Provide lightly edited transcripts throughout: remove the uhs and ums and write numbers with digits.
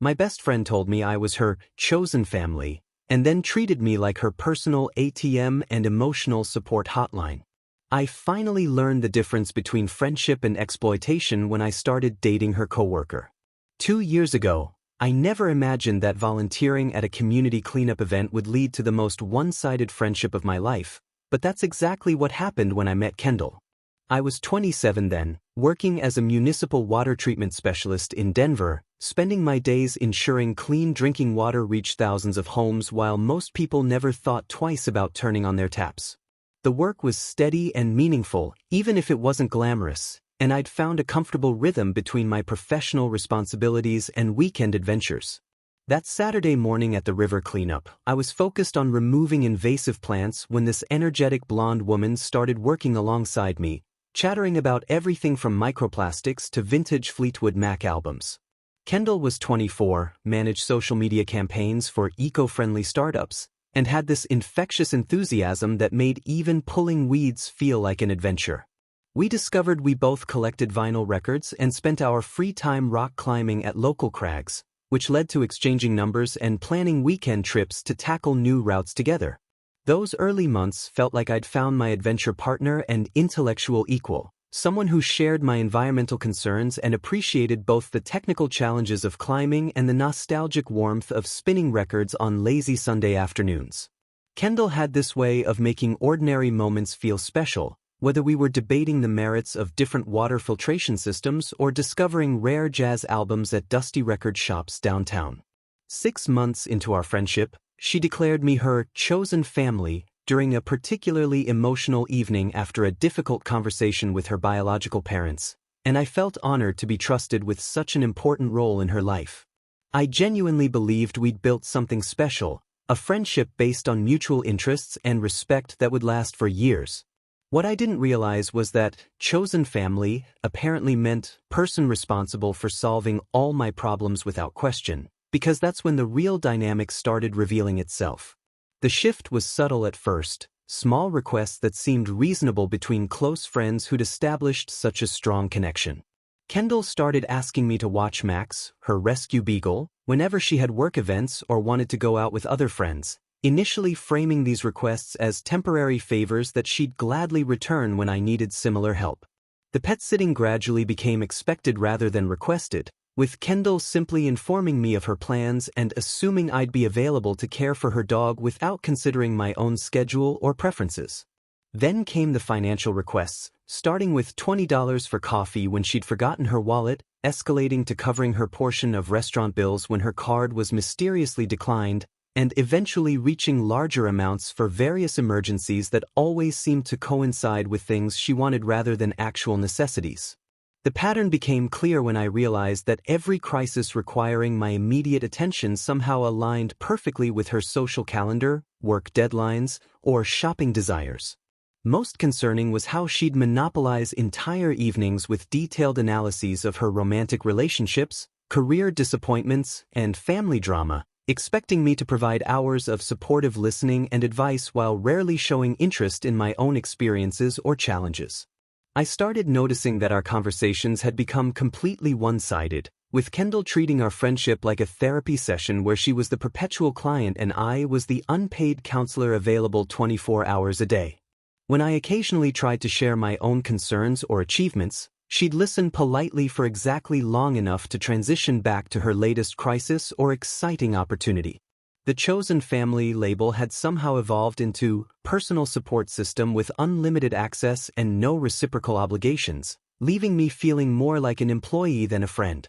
My best friend told me I was her chosen family, and then treated me like her personal ATM and emotional support hotline. I finally learned the difference between friendship and exploitation when I started dating her coworker. 2 years ago, I never imagined that volunteering at a community cleanup event would lead to the most one-sided friendship of my life, but that's exactly what happened when I met Kendall. I was 27 then, working as a municipal water treatment specialist in Denver, spending my days ensuring clean drinking water reached thousands of homes while most people never thought twice about turning on their taps. The work was steady and meaningful, even if it wasn't glamorous, and I'd found a comfortable rhythm between my professional responsibilities and weekend adventures. That Saturday morning at the river cleanup, I was focused on removing invasive plants when this energetic blonde woman started working alongside me, chattering about everything from microplastics to vintage Fleetwood Mac albums. Kendall was 24, managed social media campaigns for eco-friendly startups, and had this infectious enthusiasm that made even pulling weeds feel like an adventure. We discovered we both collected vinyl records and spent our free time rock climbing at local crags, which led to exchanging numbers and planning weekend trips to tackle new routes together. Those early months felt like I'd found my adventure partner and intellectual equal, someone who shared my environmental concerns and appreciated both the technical challenges of climbing and the nostalgic warmth of spinning records on lazy Sunday afternoons. Kendall had this way of making ordinary moments feel special, whether we were debating the merits of different water filtration systems or discovering rare jazz albums at dusty record shops downtown. 6 months into our friendship, she declared me her chosen family during a particularly emotional evening after a difficult conversation with her biological parents, and I felt honored to be trusted with such an important role in her life. I genuinely believed we'd built something special, a friendship based on mutual interests and respect that would last for years. What I didn't realize was that chosen family apparently meant person responsible for solving all my problems without question, because that's when the real dynamic started revealing itself. The shift was subtle at first, small requests that seemed reasonable between close friends who'd established such a strong connection. Kendall started asking me to watch Max, her rescue beagle, whenever she had work events or wanted to go out with other friends, initially framing these requests as temporary favors that she'd gladly return when I needed similar help. The pet sitting gradually became expected rather than requested, with Kendall simply informing me of her plans and assuming I'd be available to care for her dog without considering my own schedule or preferences. Then came the financial requests, starting with $20 for coffee when she'd forgotten her wallet, escalating to covering her portion of restaurant bills when her card was mysteriously declined, and eventually reaching larger amounts for various emergencies that always seemed to coincide with things she wanted rather than actual necessities. The pattern became clear when I realized that every crisis requiring my immediate attention somehow aligned perfectly with her social calendar, work deadlines, or shopping desires. Most concerning was how she'd monopolize entire evenings with detailed analyses of her romantic relationships, career disappointments, and family drama, expecting me to provide hours of supportive listening and advice while rarely showing interest in my own experiences or challenges. I started noticing that our conversations had become completely one-sided, with Kendall treating our friendship like a therapy session where she was the perpetual client and I was the unpaid counselor available 24 hours a day. When I occasionally tried to share my own concerns or achievements, she'd listen politely for exactly long enough to transition back to her latest crisis or exciting opportunity. The chosen family label had somehow evolved into personal support system with unlimited access and no reciprocal obligations, leaving me feeling more like an employee than a friend.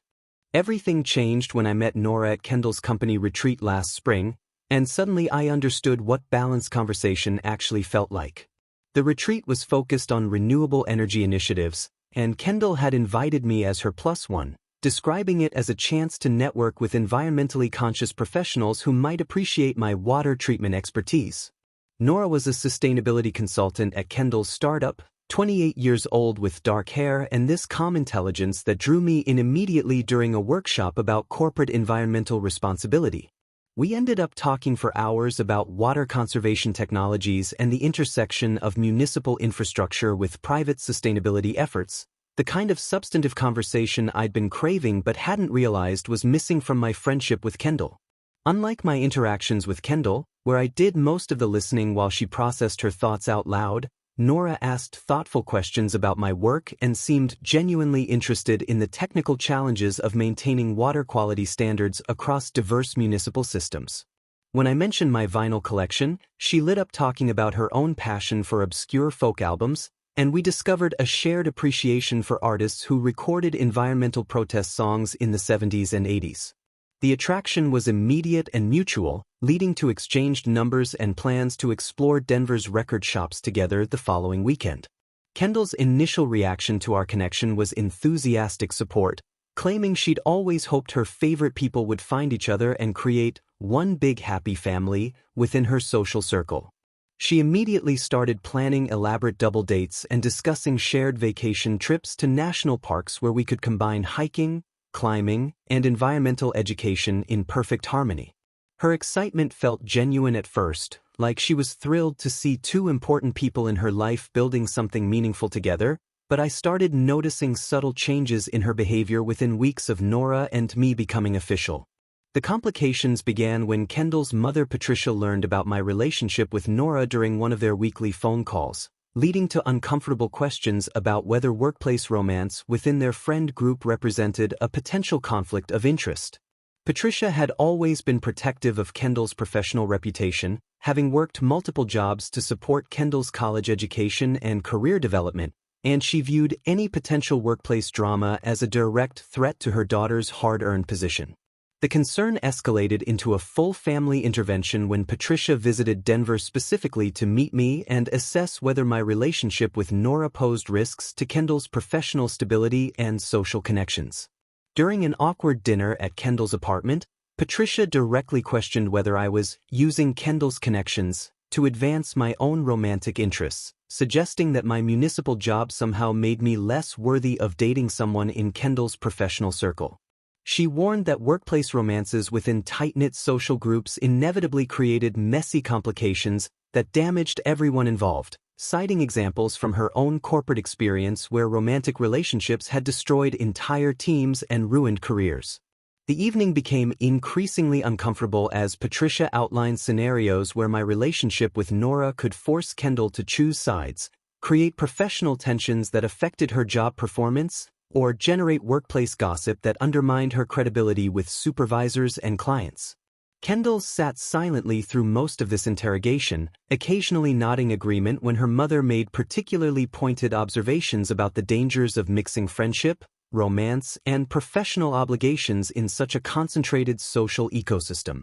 Everything changed when I met Nora at Kendall's company retreat last spring, and suddenly I understood what balanced conversation actually felt like. The retreat was focused on renewable energy initiatives, and Kendall had invited me as her plus one, describing it as a chance to network with environmentally conscious professionals who might appreciate my water treatment expertise. Nora was a sustainability consultant at Kendall's startup, 28 years old with dark hair and this calm intelligence that drew me in immediately during a workshop about corporate environmental responsibility. We ended up talking for hours about water conservation technologies and the intersection of municipal infrastructure with private sustainability efforts, The kind of substantive conversation I'd been craving but hadn't realized was missing from my friendship with Kendall. Unlike my interactions with Kendall, where I did most of the listening while she processed her thoughts out loud, Nora asked thoughtful questions about my work and seemed genuinely interested in the technical challenges of maintaining water quality standards across diverse municipal systems. When I mentioned my vinyl collection, she lit up talking about her own passion for obscure folk albums, and we discovered a shared appreciation for artists who recorded environmental protest songs in the 70s and 80s. The attraction was immediate and mutual, leading to exchanged numbers and plans to explore Denver's record shops together the following weekend. Kendall's initial reaction to our connection was enthusiastic support, claiming she'd always hoped her favorite people would find each other and create one big happy family within her social circle. She immediately started planning elaborate double dates and discussing shared vacation trips to national parks where we could combine hiking, climbing, and environmental education in perfect harmony. Her excitement felt genuine at first, like she was thrilled to see two important people in her life building something meaningful together, but I started noticing subtle changes in her behavior within weeks of Nora and me becoming official. The complications began when Kendall's mother Patricia learned about my relationship with Nora during one of their weekly phone calls, leading to uncomfortable questions about whether workplace romance within their friend group represented a potential conflict of interest. Patricia had always been protective of Kendall's professional reputation, having worked multiple jobs to support Kendall's college education and career development, and she viewed any potential workplace drama as a direct threat to her daughter's hard-earned position. The concern escalated into a full family intervention when Patricia visited Denver specifically to meet me and assess whether my relationship with Nora posed risks to Kendall's professional stability and social connections. During an awkward dinner at Kendall's apartment, Patricia directly questioned whether I was using Kendall's connections to advance my own romantic interests, suggesting that my municipal job somehow made me less worthy of dating someone in Kendall's professional circle. She warned that workplace romances within tight-knit social groups inevitably created messy complications that damaged everyone involved, citing examples from her own corporate experience where romantic relationships had destroyed entire teams and ruined careers. The evening became increasingly uncomfortable as Patricia outlined scenarios where my relationship with Nora could force Kendall to choose sides, create professional tensions that affected her job performance, or generate workplace gossip that undermined her credibility with supervisors and clients. Kendall sat silently through most of this interrogation, occasionally nodding agreement when her mother made particularly pointed observations about the dangers of mixing friendship, romance, and professional obligations in such a concentrated social ecosystem.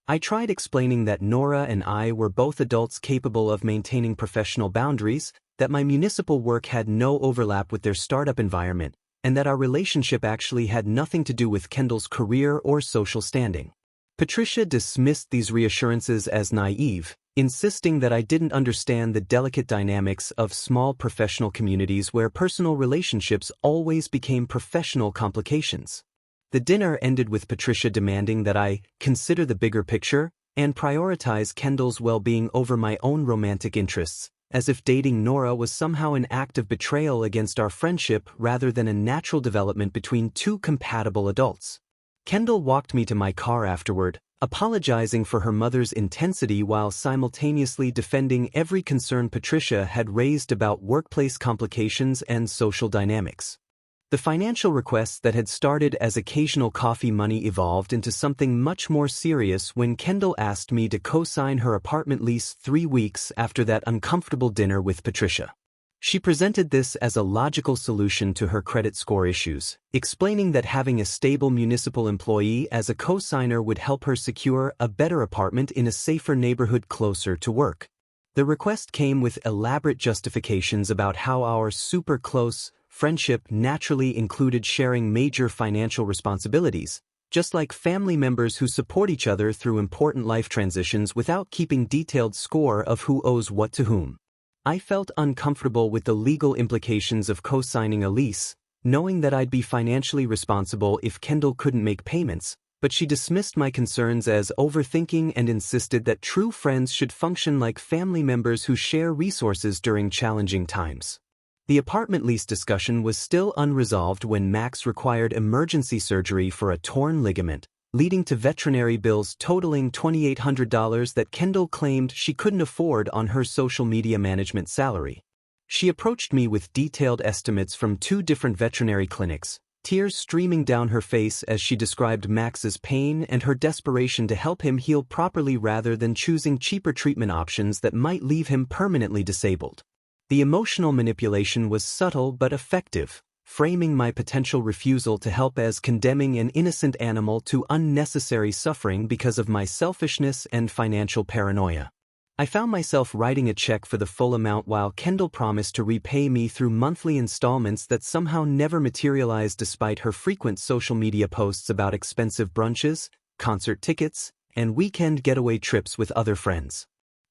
I tried explaining that Nora and I were both adults capable of maintaining professional boundaries, that my municipal work had no overlap with their startup environment, and that our relationship actually had nothing to do with Kendall's career or social standing. Patricia dismissed these reassurances as naive, insisting that I didn't understand the delicate dynamics of small professional communities where personal relationships always became professional complications. The dinner ended with Patricia demanding that I consider the bigger picture and prioritize Kendall's well-being over my own romantic interests, as if dating Nora was somehow an act of betrayal against our friendship rather than a natural development between two compatible adults. Kendall walked me to my car afterward, apologizing for her mother's intensity while simultaneously defending every concern Patricia had raised about workplace complications and social dynamics. The financial requests that had started as occasional coffee money evolved into something much more serious when Kendall asked me to co-sign her apartment lease 3 weeks after that uncomfortable dinner with Patricia. She presented this as a logical solution to her credit score issues, explaining that having a stable municipal employee as a co-signer would help her secure a better apartment in a safer neighborhood closer to work. The request came with elaborate justifications about how our super close friendship naturally included sharing major financial responsibilities, just like family members who support each other through important life transitions without keeping detailed score of who owes what to whom. I felt uncomfortable with the legal implications of co-signing a lease, knowing that I'd be financially responsible if Kendall couldn't make payments, but she dismissed my concerns as overthinking and insisted that true friends should function like family members who share resources during challenging times. The apartment lease discussion was still unresolved when Max required emergency surgery for a torn ligament, leading to veterinary bills totaling $2,800 that Kendall claimed she couldn't afford on her social media management salary. She approached me with detailed estimates from 2 different veterinary clinics, tears streaming down her face as she described Max's pain and her desperation to help him heal properly rather than choosing cheaper treatment options that might leave him permanently disabled. The emotional manipulation was subtle but effective, framing my potential refusal to help as condemning an innocent animal to unnecessary suffering because of my selfishness and financial paranoia. I found myself writing a check for the full amount while Kendall promised to repay me through monthly installments that somehow never materialized despite her frequent social media posts about expensive brunches, concert tickets, and weekend getaway trips with other friends.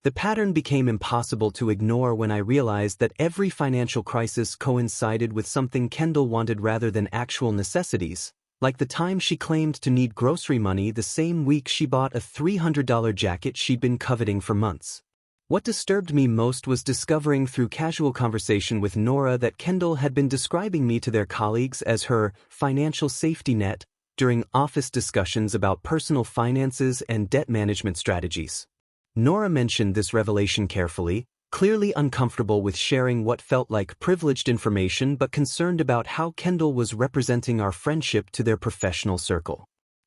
The pattern became impossible to ignore when I realized that every financial crisis coincided with something Kendall wanted rather than actual necessities, like the time she claimed to need grocery money the same week she bought a $300 jacket she'd been coveting for months. What disturbed me most was discovering through casual conversation with Nora that Kendall had been describing me to their colleagues as her financial safety net during office discussions about personal finances and debt management strategies. Nora mentioned this revelation carefully, clearly uncomfortable with sharing what felt like privileged information but concerned about how Kendall was representing our friendship to their professional circle.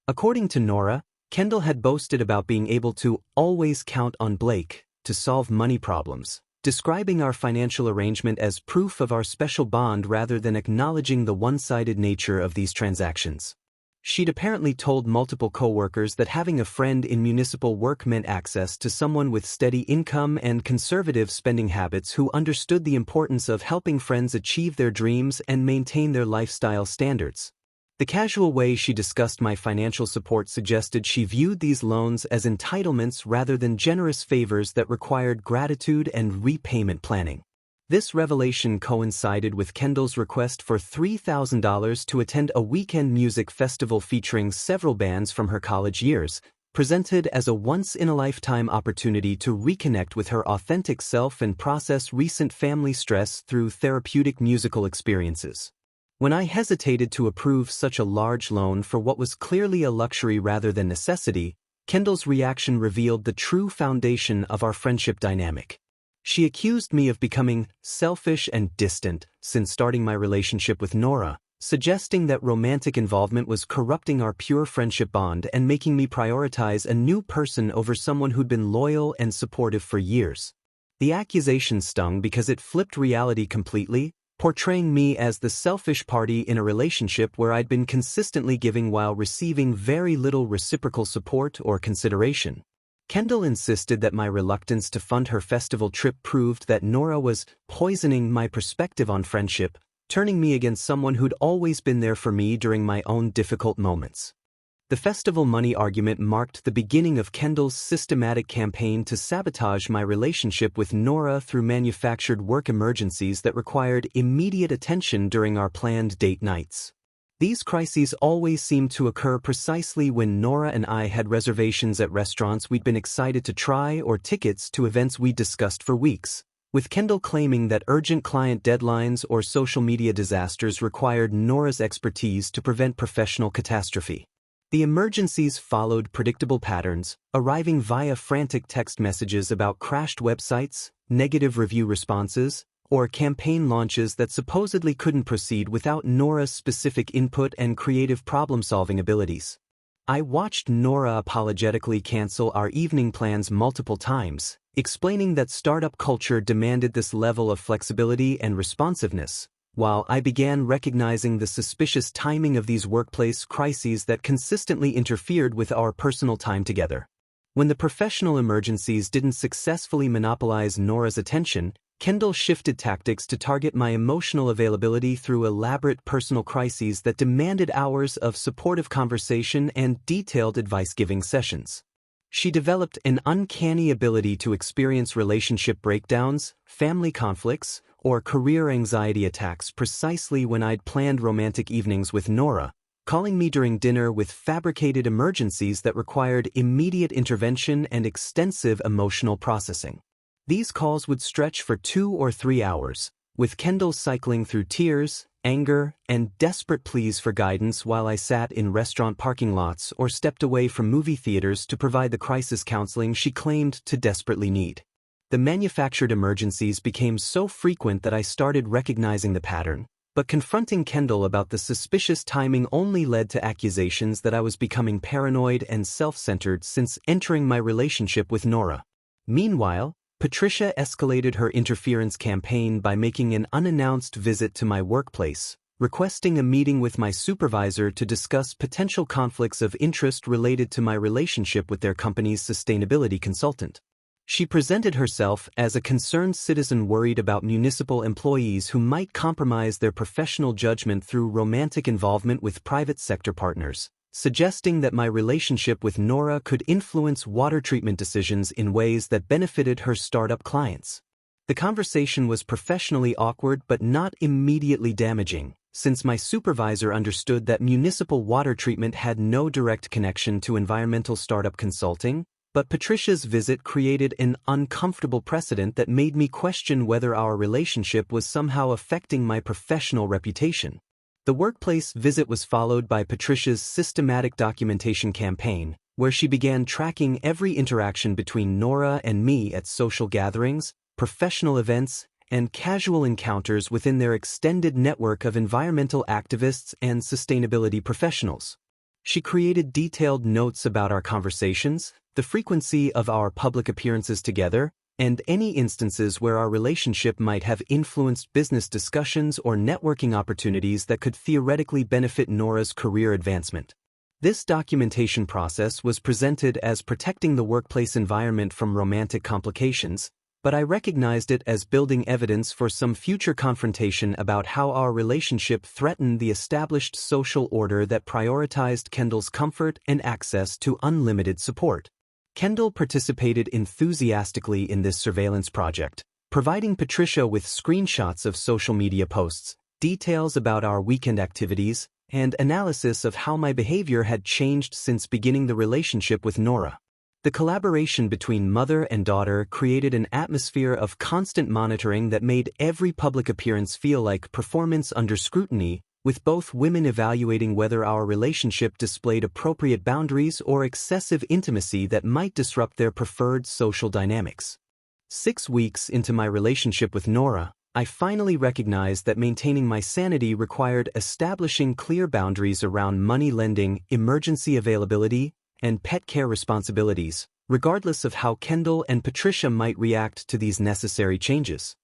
According to Nora, Kendall had boasted about being able to always count on Blake to solve money problems, describing our financial arrangement as proof of our special bond rather than acknowledging the one-sided nature of these transactions. She'd apparently told multiple coworkers that having a friend in municipal work meant access to someone with steady income and conservative spending habits who understood the importance of helping friends achieve their dreams and maintain their lifestyle standards. The casual way she discussed my financial support suggested she viewed these loans as entitlements rather than generous favors that required gratitude and repayment planning. This revelation coincided with Kendall's request for $3,000 to attend a weekend music festival featuring several bands from her college years, presented as a once-in-a-lifetime opportunity to reconnect with her authentic self and process recent family stress through therapeutic musical experiences. When I hesitated to approve such a large loan for what was clearly a luxury rather than necessity, Kendall's reaction revealed the true foundation of our friendship dynamic. She accused me of becoming selfish and distant since starting my relationship with Nora, suggesting that romantic involvement was corrupting our pure friendship bond and making me prioritize a new person over someone who'd been loyal and supportive for years. The accusation stung because it flipped reality completely, portraying me as the selfish party in a relationship where I'd been consistently giving while receiving very little reciprocal support or consideration. Kendall insisted that my reluctance to fund her festival trip proved that Nora was poisoning my perspective on friendship, turning me against someone who'd always been there for me during my own difficult moments. The festival money argument marked the beginning of Kendall's systematic campaign to sabotage my relationship with Nora through manufactured work emergencies that required immediate attention during our planned date nights. These crises always seemed to occur precisely when Nora and I had reservations at restaurants we'd been excited to try or tickets to events we'd discussed for weeks, with Kendall claiming that urgent client deadlines or social media disasters required Nora's expertise to prevent professional catastrophe. The emergencies followed predictable patterns, arriving via frantic text messages about crashed websites, negative review responses, or campaign launches that supposedly couldn't proceed without Nora's specific input and creative problem-solving abilities. I watched Nora apologetically cancel our evening plans multiple times, explaining that startup culture demanded this level of flexibility and responsiveness, while I began recognizing the suspicious timing of these workplace crises that consistently interfered with our personal time together. When the professional emergencies didn't successfully monopolize Nora's attention, Kendall shifted tactics to target my emotional availability through elaborate personal crises that demanded hours of supportive conversation and detailed advice-giving sessions. She developed an uncanny ability to experience relationship breakdowns, family conflicts, or career anxiety attacks precisely when I'd planned romantic evenings with Nora, calling me during dinner with fabricated emergencies that required immediate intervention and extensive emotional processing. These calls would stretch for 2 or 3 hours, with Kendall cycling through tears, anger, and desperate pleas for guidance while I sat in restaurant parking lots or stepped away from movie theaters to provide the crisis counseling she claimed to desperately need. The manufactured emergencies became so frequent that I started recognizing the pattern, but confronting Kendall about the suspicious timing only led to accusations that I was becoming paranoid and self-centered since entering my relationship with Nora. Meanwhile, Patricia escalated her interference campaign by making an unannounced visit to my workplace, requesting a meeting with my supervisor to discuss potential conflicts of interest related to my relationship with their company's sustainability consultant. She presented herself as a concerned citizen worried about municipal employees who might compromise their professional judgment through romantic involvement with private sector partners, suggesting that my relationship with Nora could influence water treatment decisions in ways that benefited her startup clients. The conversation was professionally awkward but not immediately damaging, since my supervisor understood that municipal water treatment had no direct connection to environmental startup consulting. But Patricia's visit created an uncomfortable precedent that made me question whether our relationship was somehow affecting my professional reputation. The workplace visit was followed by Patricia's systematic documentation campaign, where she began tracking every interaction between Nora and me at social gatherings, professional events, and casual encounters within their extended network of environmental activists and sustainability professionals. She created detailed notes about our conversations, the frequency of our public appearances together, and any instances where our relationship might have influenced business discussions or networking opportunities that could theoretically benefit Nora's career advancement. This documentation process was presented as protecting the workplace environment from romantic complications, but I recognized it as building evidence for some future confrontation about how our relationship threatened the established social order that prioritized Kendall's comfort and access to unlimited support. Kendall participated enthusiastically in this surveillance project, providing Patricia with screenshots of social media posts, details about our weekend activities, and analysis of how my behavior had changed since beginning the relationship with Nora. The collaboration between mother and daughter created an atmosphere of constant monitoring that made every public appearance feel like performance under scrutiny, with both women evaluating whether our relationship displayed appropriate boundaries or excessive intimacy that might disrupt their preferred social dynamics. 6 weeks into my relationship with Nora, I finally recognized that maintaining my sanity required establishing clear boundaries around money lending, emergency availability, and pet care responsibilities, regardless of how Kendall and Patricia might react to these necessary changes.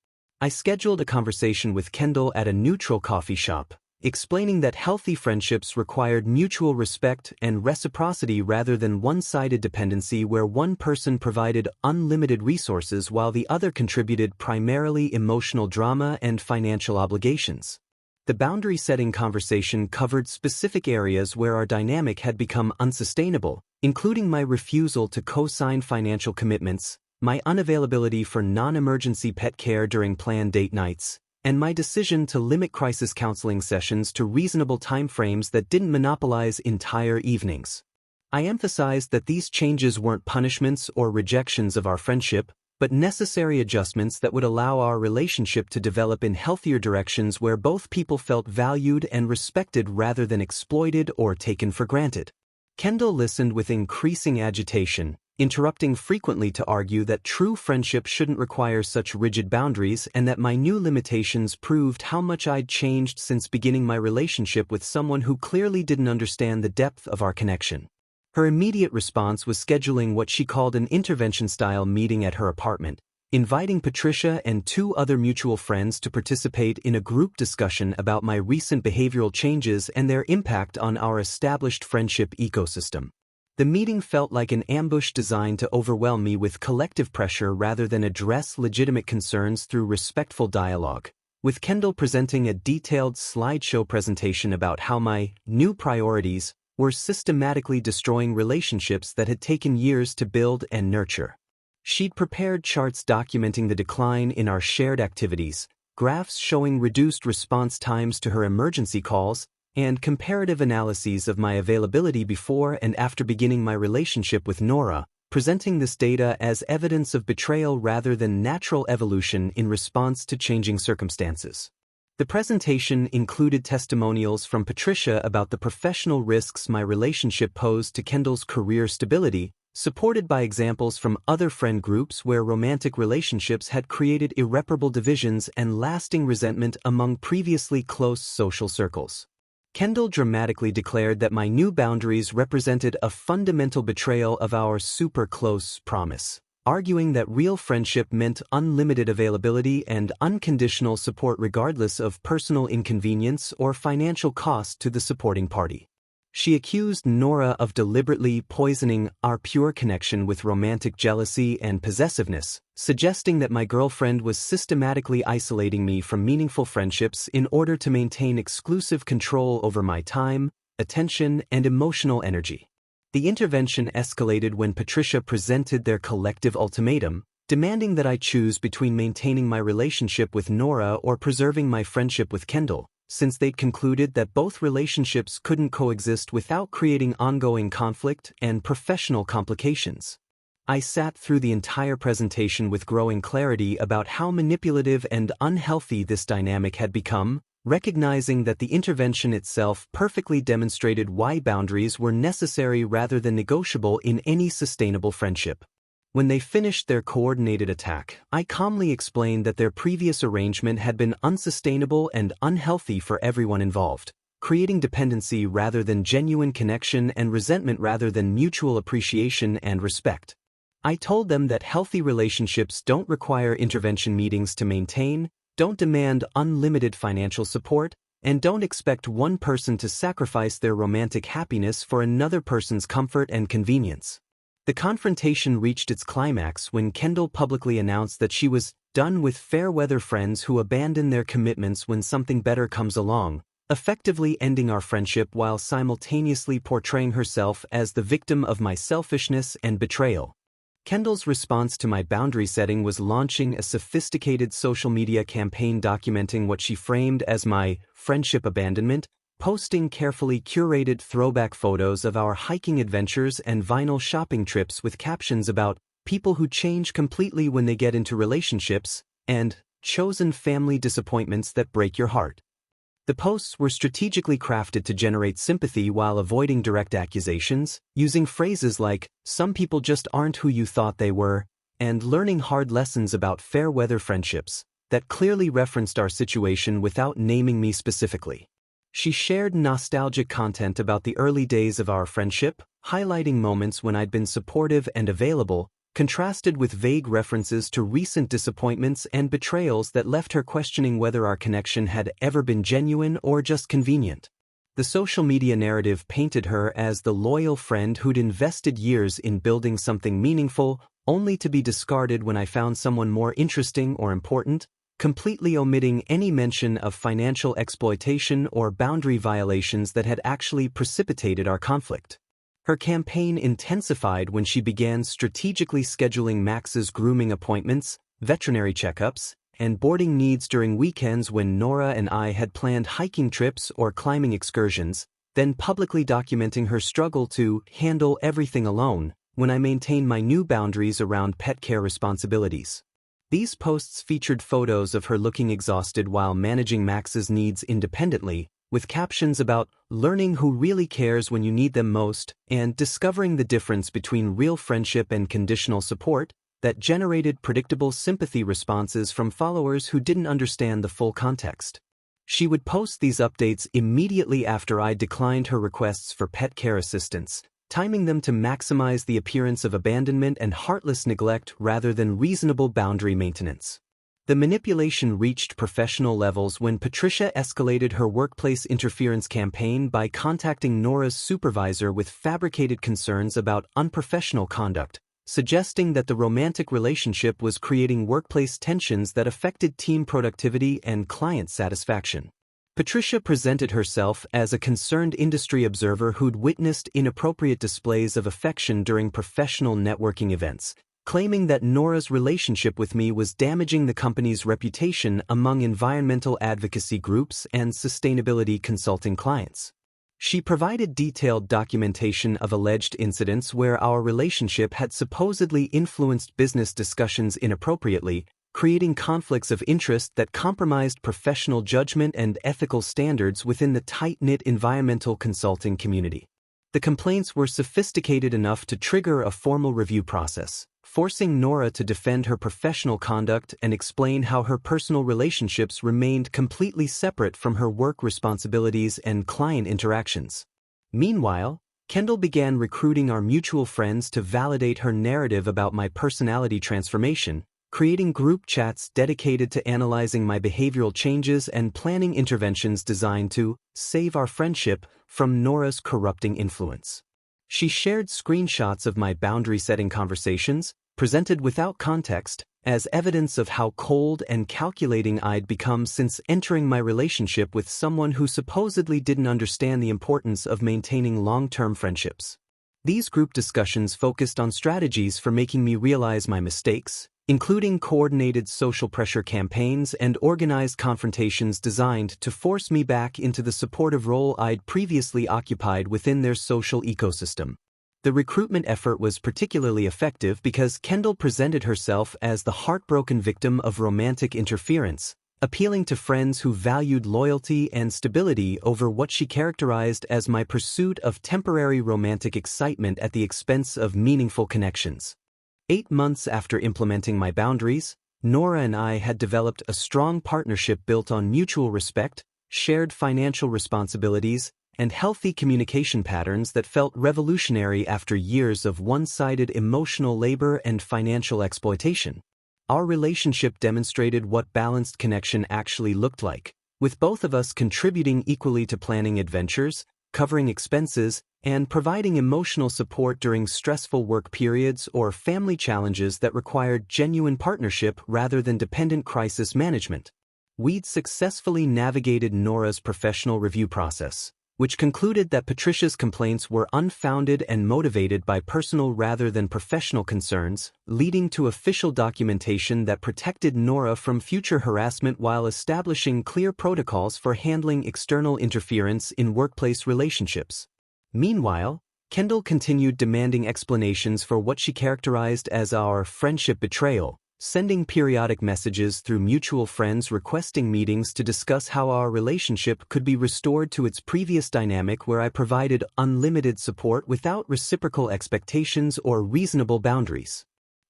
I scheduled a conversation with Kendall at a neutral coffee shop, explaining that healthy friendships required mutual respect and reciprocity rather than one-sided dependency where one person provided unlimited resources while the other contributed primarily emotional drama and financial obligations. The boundary-setting conversation covered specific areas where our dynamic had become unsustainable, including my refusal to co-sign financial commitments, my unavailability for non-emergency pet care during planned date nights, and my decision to limit crisis counseling sessions to reasonable timeframes that didn't monopolize entire evenings. I emphasized that these changes weren't punishments or rejections of our friendship, but necessary adjustments that would allow our relationship to develop in healthier directions where both people felt valued and respected rather than exploited or taken for granted. Kendall listened with increasing agitation, interrupting frequently to argue that true friendship shouldn't require such rigid boundaries and that my new limitations proved how much I'd changed since beginning my relationship with someone who clearly didn't understand the depth of our connection. Her immediate response was scheduling what she called an intervention-style meeting at her apartment, inviting Patricia and 2 other mutual friends to participate in a group discussion about my recent behavioral changes and their impact on our established friendship ecosystem. The meeting felt like an ambush designed to overwhelm me with collective pressure rather than address legitimate concerns through respectful dialogue, with Kendall presenting a detailed slideshow presentation about how my new priorities were systematically destroying relationships that had taken years to build and nurture. She'd prepared charts documenting the decline in our shared activities, graphs showing reduced response times to her emergency calls, and comparative analyses of my availability before and after beginning my relationship with Nora, presenting this data as evidence of betrayal rather than natural evolution in response to changing circumstances. The presentation included testimonials from Patricia about the professional risks my relationship posed to Kendall's career stability, supported by examples from other friend groups where romantic relationships had created irreparable divisions and lasting resentment among previously close social circles. Kendall dramatically declared that my new boundaries represented a fundamental betrayal of our super close promise, arguing that real friendship meant unlimited availability and unconditional support regardless of personal inconvenience or financial cost to the supporting party. She accused Nora of deliberately poisoning our pure connection with romantic jealousy and possessiveness, suggesting that my girlfriend was systematically isolating me from meaningful friendships in order to maintain exclusive control over my time, attention, and emotional energy. The intervention escalated when Patricia presented their collective ultimatum, demanding that I choose between maintaining my relationship with Nora or preserving my friendship with Kendall, since they'd concluded that both relationships couldn't coexist without creating ongoing conflict and professional complications. I sat through the entire presentation with growing clarity about how manipulative and unhealthy this dynamic had become, recognizing that the intervention itself perfectly demonstrated why boundaries were necessary rather than negotiable in any sustainable friendship. When they finished their coordinated attack, I calmly explained that their previous arrangement had been unsustainable and unhealthy for everyone involved, creating dependency rather than genuine connection and resentment rather than mutual appreciation and respect. I told them that healthy relationships don't require intervention meetings to maintain, don't demand unlimited financial support, and don't expect one person to sacrifice their romantic happiness for another person's comfort and convenience. The confrontation reached its climax when Kendall publicly announced that she was done with fair-weather friends who abandon their commitments when something better comes along, effectively ending our friendship while simultaneously portraying herself as the victim of my selfishness and betrayal. Kendall's response to my boundary setting was launching a sophisticated social media campaign documenting what she framed as my friendship abandonment, posting carefully curated throwback photos of our hiking adventures and vinyl shopping trips with captions about people who change completely when they get into relationships and chosen family disappointments that break your heart. The posts were strategically crafted to generate sympathy while avoiding direct accusations, using phrases like, "some people just aren't who you thought they were," and learning hard lessons about fair-weather friendships that clearly referenced our situation without naming me specifically. She shared nostalgic content about the early days of our friendship, highlighting moments when I'd been supportive and available, contrasted with vague references to recent disappointments and betrayals that left her questioning whether our connection had ever been genuine or just convenient. The social media narrative painted her as the loyal friend who'd invested years in building something meaningful, only to be discarded when I found someone more interesting or important, completely omitting any mention of financial exploitation or boundary violations that had actually precipitated our conflict. Her campaign intensified when she began strategically scheduling Max's grooming appointments, veterinary checkups, and boarding needs during weekends when Nora and I had planned hiking trips or climbing excursions, then publicly documenting her struggle to handle everything alone when I maintained my new boundaries around pet care responsibilities. These posts featured photos of her looking exhausted while managing Max's needs independently, with captions about learning who really cares when you need them most and discovering the difference between real friendship and conditional support that generated predictable sympathy responses from followers who didn't understand the full context. She would post these updates immediately after I declined her requests for pet care assistance, timing them to maximize the appearance of abandonment and heartless neglect rather than reasonable boundary maintenance. The manipulation reached professional levels when Patricia escalated her workplace interference campaign by contacting Nora's supervisor with fabricated concerns about unprofessional conduct, suggesting that the romantic relationship was creating workplace tensions that affected team productivity and client satisfaction. Patricia presented herself as a concerned industry observer who'd witnessed inappropriate displays of affection during professional networking events, claiming that Nora's relationship with me was damaging the company's reputation among environmental advocacy groups and sustainability consulting clients. She provided detailed documentation of alleged incidents where our relationship had supposedly influenced business discussions inappropriately, creating conflicts of interest that compromised professional judgment and ethical standards within the tight-knit environmental consulting community. The complaints were sophisticated enough to trigger a formal review process, forcing Nora to defend her professional conduct and explain how her personal relationships remained completely separate from her work responsibilities and client interactions. Meanwhile, Kendall began recruiting our mutual friends to validate her narrative about my personality transformation, creating group chats dedicated to analyzing my behavioral changes and planning interventions designed to save our friendship from Nora's corrupting influence. She shared screenshots of my boundary-setting conversations, presented without context, as evidence of how cold and calculating I'd become since entering my relationship with someone who supposedly didn't understand the importance of maintaining long-term friendships. These group discussions focused on strategies for making me realize my mistakes, including coordinated social pressure campaigns and organized confrontations designed to force me back into the supportive role I'd previously occupied within their social ecosystem. The recruitment effort was particularly effective because Kendall presented herself as the heartbroken victim of romantic interference, appealing to friends who valued loyalty and stability over what she characterized as my pursuit of temporary romantic excitement at the expense of meaningful connections. 8 months after implementing my boundaries, Nora and I had developed a strong partnership built on mutual respect, shared financial responsibilities, and healthy communication patterns that felt revolutionary after years of one-sided emotional labor and financial exploitation. Our relationship demonstrated what balanced connection actually looked like, with both of us contributing equally to planning adventures, covering expenses, and providing emotional support during stressful work periods or family challenges that required genuine partnership rather than dependent crisis management. We'd successfully navigated Nora's professional review process, which concluded that Patricia's complaints were unfounded and motivated by personal rather than professional concerns, leading to official documentation that protected Nora from future harassment while establishing clear protocols for handling external interference in workplace relationships. Meanwhile, Kendall continued demanding explanations for what she characterized as our friendship betrayal, sending periodic messages through mutual friends requesting meetings to discuss how our relationship could be restored to its previous dynamic where I provided unlimited support without reciprocal expectations or reasonable boundaries.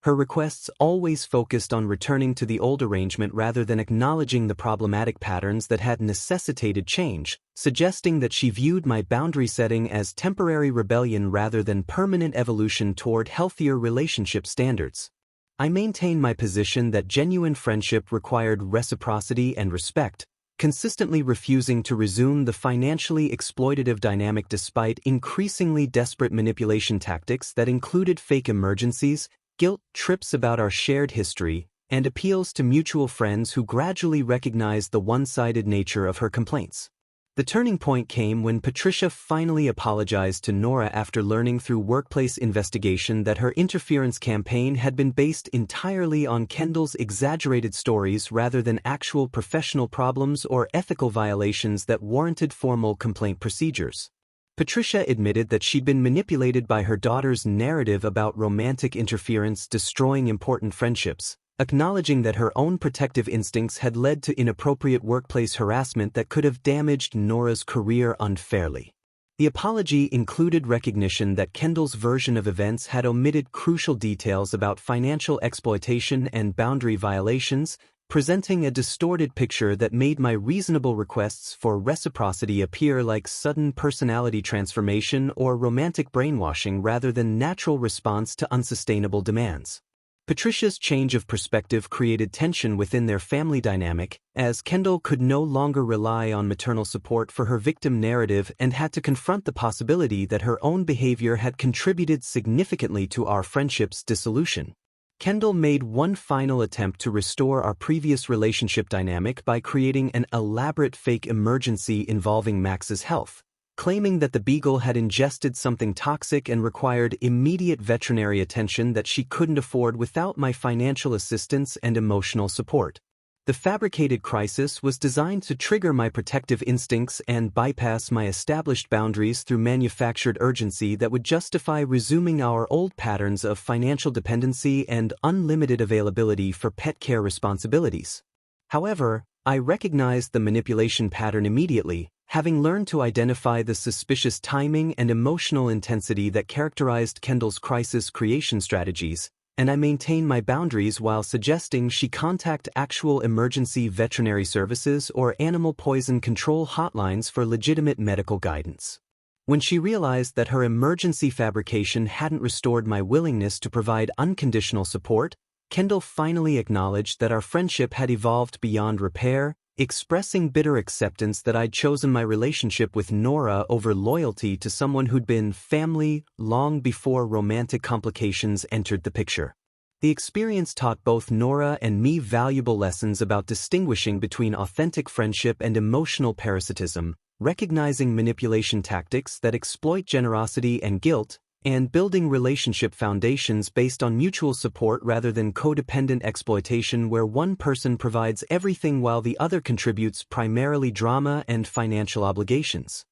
Her requests always focused on returning to the old arrangement rather than acknowledging the problematic patterns that had necessitated change, suggesting that she viewed my boundary setting as temporary rebellion rather than permanent evolution toward healthier relationship standards. I maintain my position that genuine friendship required reciprocity and respect, consistently refusing to resume the financially exploitative dynamic despite increasingly desperate manipulation tactics that included fake emergencies, guilt trips about our shared history, and appeals to mutual friends who gradually recognized the one-sided nature of her complaints. The turning point came when Patricia finally apologized to Nora after learning through workplace investigation that her interference campaign had been based entirely on Kendall's exaggerated stories rather than actual professional problems or ethical violations that warranted formal complaint procedures. Patricia admitted that she'd been manipulated by her daughter's narrative about romantic interference destroying important friendships, acknowledging that her own protective instincts had led to inappropriate workplace harassment that could have damaged Nora's career unfairly. The apology included recognition that Kendall's version of events had omitted crucial details about financial exploitation and boundary violations, presenting a distorted picture that made my reasonable requests for reciprocity appear like sudden personality transformation or romantic brainwashing rather than natural response to unsustainable demands. Patricia's change of perspective created tension within their family dynamic, as Kendall could no longer rely on maternal support for her victim narrative and had to confront the possibility that her own behavior had contributed significantly to our friendship's dissolution. Kendall made one final attempt to restore our previous relationship dynamic by creating an elaborate fake emergency involving Max's health, claiming that the beagle had ingested something toxic and required immediate veterinary attention that she couldn't afford without my financial assistance and emotional support. The fabricated crisis was designed to trigger my protective instincts and bypass my established boundaries through manufactured urgency that would justify resuming our old patterns of financial dependency and unlimited availability for pet care responsibilities. However, I recognized the manipulation pattern immediately, having learned to identify the suspicious timing and emotional intensity that characterized Kendall's crisis creation strategies, and I maintained my boundaries while suggesting she contact actual emergency veterinary services or animal poison control hotlines for legitimate medical guidance. When she realized that her emergency fabrication hadn't restored my willingness to provide unconditional support, Kendall finally acknowledged that our friendship had evolved beyond repair, expressing bitter acceptance that I'd chosen my relationship with Nora over loyalty to someone who'd been family long before romantic complications entered the picture. The experience taught both Nora and me valuable lessons about distinguishing between authentic friendship and emotional parasitism, recognizing manipulation tactics that exploit generosity and guilt, and building relationship foundations based on mutual support rather than codependent exploitation where one person provides everything while the other contributes primarily drama and financial obligations.